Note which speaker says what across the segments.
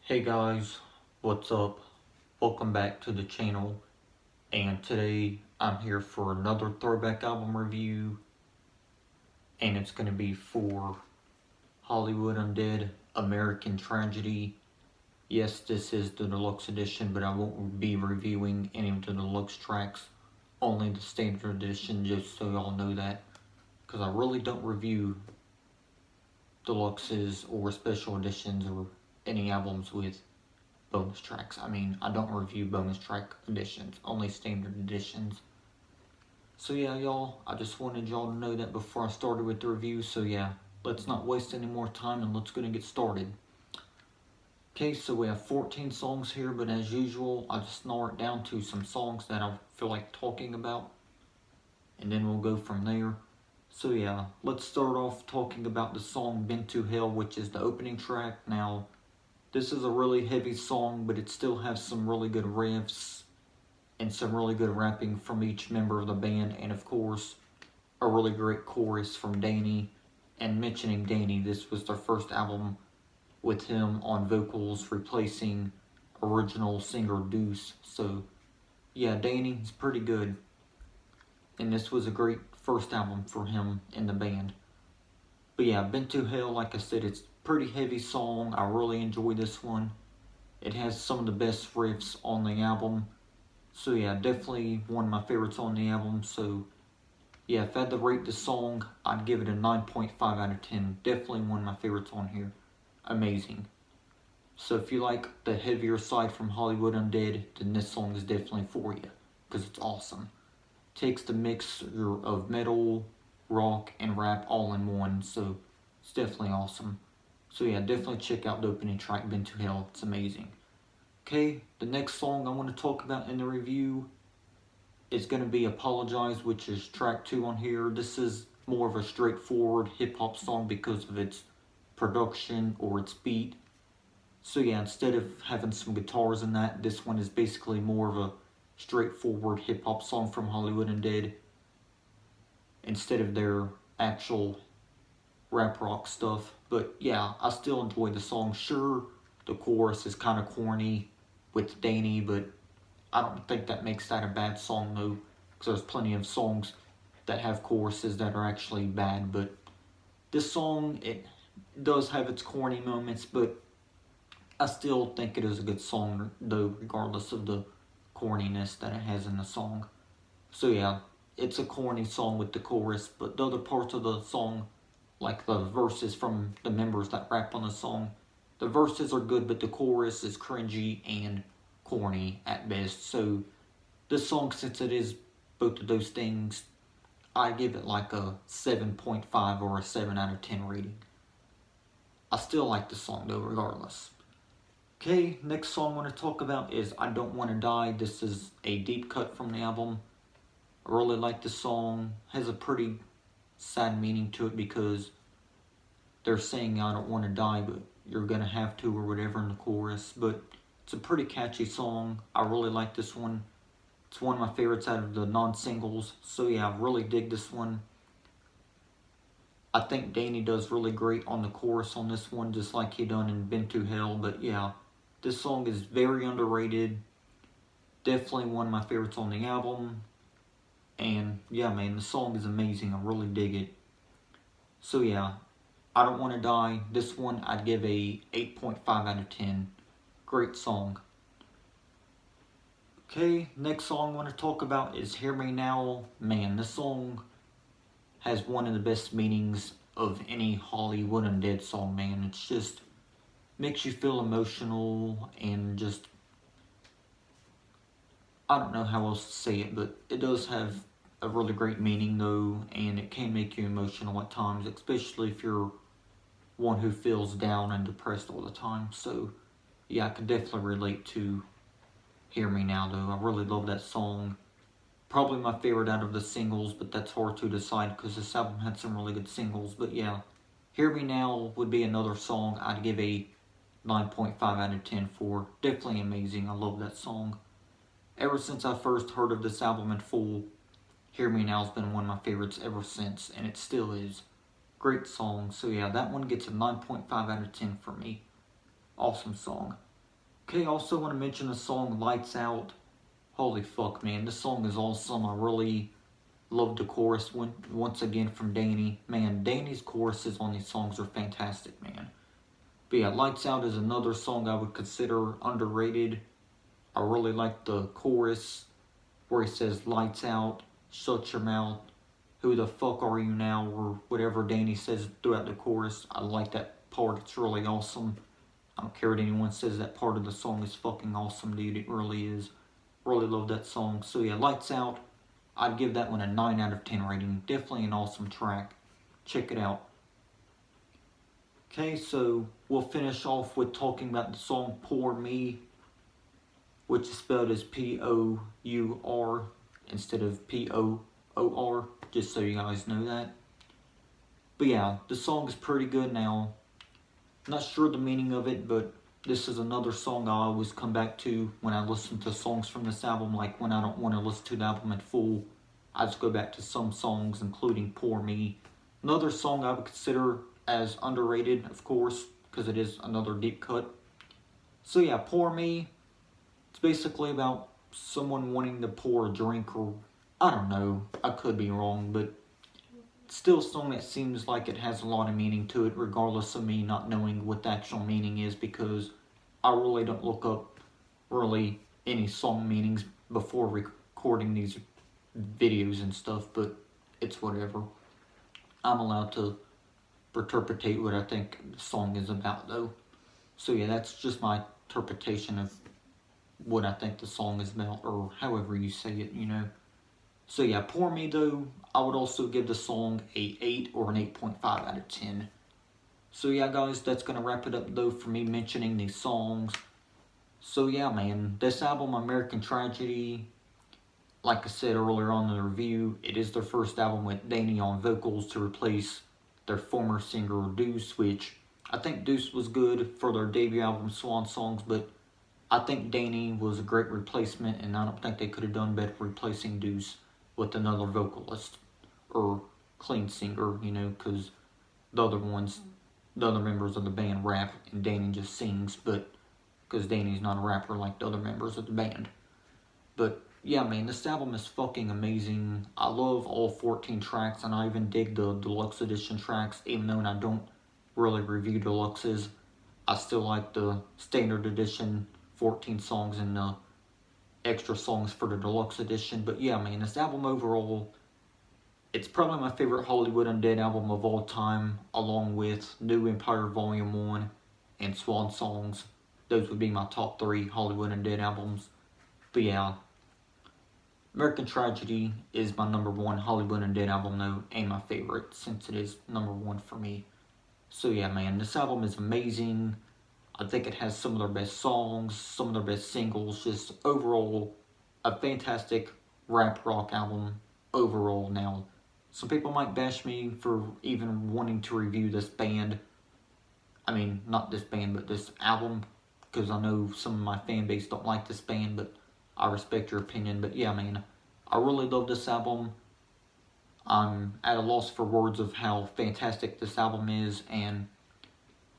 Speaker 1: Hey guys, what's up? Welcome back to the channel, and today I'm here for another throwback album review, and it's going to be for Hollywood Undead American Tragedy. Yes, this is the deluxe edition, but I won't be reviewing any of the deluxe tracks, only the standard edition, just so y'all know that, because I really don't review deluxes or special editions or any albums with bonus tracks. I don't review bonus track editions, only standard editions. So yeah, y'all, I just wanted y'all to know that before I started with the review. So yeah, let's not waste any more time and let's go and get started. Okay, so we have 14 songs here, but as usual, I just narrow it down to some songs that I feel like talking about, and then we'll go from there. So yeah, let's start off talking about the song Been to Hell, which is the opening track. Now, this is a really heavy song, but it still has some really good riffs and some really good rapping from each member of the band, and of course, a really great chorus from Danny. And mentioning Danny, this was their first album with him on vocals, replacing original singer Deuce. So, yeah, Danny's pretty good, and this was a great first album for him in the band. But yeah, Been to Hell, like I said, it's a pretty heavy song. I really enjoy this one. It has some of the best riffs on the album. So yeah, definitely one of my favorites on the album. So yeah, if I had to rate the song, I'd give it a 9.5 out of 10. Definitely one of my favorites on here. Amazing. So if you like the heavier side from Hollywood Undead, then this song is definitely for you, because it's awesome. Takes the mixture of metal, rock, and rap all in one, so it's definitely awesome. So yeah, definitely check out the opening track, Been to Hell. It's amazing. Okay, the next song I want to talk about in the review is going to be Apologize, which is track 2 on here. This is more of a straightforward hip-hop song because of its production or its beat. So yeah, instead of having some guitars in that, this one is basically more of a straightforward hip-hop song from Hollywood Undead instead of their actual rap rock stuff. But yeah, I still enjoy the song. Sure, the chorus is kind of corny with Danny, but I don't think that makes that a bad song though, because there's plenty of songs that have choruses that are actually bad. But this song, it does have its corny moments, but I still think it is a good song though, regardless of the corniness that it has in the song. So yeah, it's a corny song with the chorus, but the other parts of the song, like the verses from the members that rap on the song, the verses are good, but the chorus is cringy and corny at best. So this song, since it is both of those things, I give it like a 7.5 or a 7 out of 10 rating. I still like the song though, regardless. Okay, next song I want to talk about is I Don't Want to Die. This is a deep cut from the album. I really like the song. It has a pretty sad meaning to it because they're saying I don't want to die, but you're gonna have to, or whatever in the chorus. But it's a pretty catchy song. I really like this one. It's one of my favorites out of the non-singles. So yeah, I really dig this one. I think Danny does really great on the chorus on this one, just like he done in Been to Hell. But yeah, this song is very underrated. Definitely one of my favorites on the album. And yeah, man, the song is amazing. I really dig it. So yeah, I Don't Want to Die. This one I'd give a 8.5 out of 10. Great song. Okay, next song I want to talk about is Hear Me Now. Man, this song has one of the best meanings of any Hollywood Undead song, man. It's just makes you feel emotional and just, I don't know how else to say it, but it does have a really great meaning though, and it can make you emotional at times, especially if you're one who feels down and depressed all the time. So yeah, I can definitely relate to Hear Me Now though. I really love that song. Probably my favorite out of the singles, but that's hard to decide because this album had some really good singles. But yeah, Hear Me Now would be another song I'd give a 9.5 out of 10 for. Definitely amazing. I love that song. Ever since I first heard of this album in full, Hear Me Now has been one of my favorites ever since, and it still is. Great song. So yeah, that one gets a 9.5 out of 10 for me. Awesome song. Okay, I also want to mention the song Lights Out. Holy fuck, man, this song is awesome. I really love the chorus once again from Danny. Man, Danny's choruses on these songs are fantastic, man. But yeah, Lights Out is another song I would consider underrated. I really like the chorus where he says, lights out, shut your mouth, who the fuck are you now, or whatever Danny says throughout the chorus. I like that part, it's really awesome. I don't care what anyone says, that part of the song is fucking awesome, dude, it really is. Really love that song. So yeah, Lights Out, I'd give that one a 9 out of 10 rating. Definitely an awesome track. Check it out. Okay, so we'll finish off with talking about the song Pour Me, which is spelled as P-O-U-R instead of P-O-O-R, just so you guys know that. But yeah, the song is pretty good now. Not sure the meaning of it, but this is another song I always come back to when I listen to songs from this album. Like when I don't want to listen to the album in full, I just go back to some songs, including Pour Me. Another song I would consider as underrated, of course, because it is another deep cut. So yeah, Pour Me, it's basically about someone wanting to pour a drink, or I don't know, I could be wrong, but still a song that seems like it has a lot of meaning to it, regardless of me not knowing what the actual meaning is, because I really don't look up really any song meanings before recording these videos and stuff, but it's whatever. I'm allowed to interpretate what I think the song is about, though. So yeah, that's just my interpretation of what I think the song is about, or however you say it, you know. So yeah, Pour Me, though, I would also give the song a 8 or an 8.5 out of 10. So yeah, guys, that's going to wrap it up, though, for me mentioning these songs. So yeah, man, this album, American Tragedy, like I said earlier on in the review, it is their first album with Danny on vocals to replace their former singer Deuce, which I think Deuce was good for their debut album Swan Songs, but I think Danny was a great replacement, and I don't think they could have done better replacing Deuce with another vocalist or clean singer, you know, because the other members of the band rap and Danny just sings, but because Danny's not a rapper like the other members of the band. But yeah, man, this album is fucking amazing. I love all 14 tracks, and I even dig the deluxe edition tracks, even though I don't really review deluxes. I still like the standard edition 14 songs and the extra songs for the deluxe edition. But yeah, man, this album overall, it's probably my favorite Hollywood Undead album of all time, along with New Empire Volume 1 and Swan Songs. Those would be my top 3 Hollywood Undead albums. But yeah, American Tragedy is my number 1 Hollywood Undead album, though, and my favorite, since it is number 1 for me. So yeah, man, this album is amazing. I think it has some of their best songs, some of their best singles, just overall a fantastic rap rock album overall. Now, some people might bash me for even wanting to review this band. I mean, not this band, but this album, because I know some of my fan base don't like this band, but I respect your opinion. But yeah, man, I really love this album. I'm at a loss for words of how fantastic this album is, and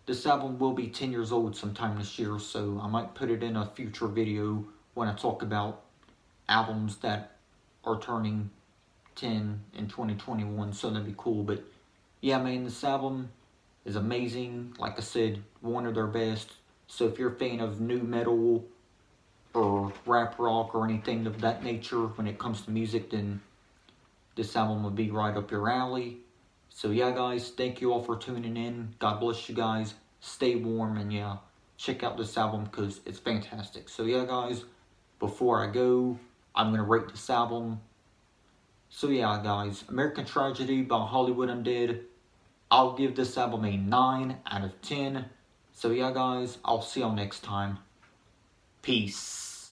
Speaker 1: this album will be 10 years old sometime this year, so I might put it in a future video when I talk about albums that are turning 10 in 2021, so that'd be cool. But yeah, man, this album is amazing. Like I said, one of their best. So if you're a fan of new metal or rap rock or anything of that nature when it comes to music, then this album would be right up your alley. So yeah, guys, thank you all for tuning in. God bless you guys. Stay warm, and yeah, check out this album because it's fantastic. So yeah, guys, before I go, I'm going to rate this album. So yeah, guys, American Tragedy by Hollywood Undead, I'll give this album a 9 out of 10. So yeah, guys, I'll see y'all next time. Peace.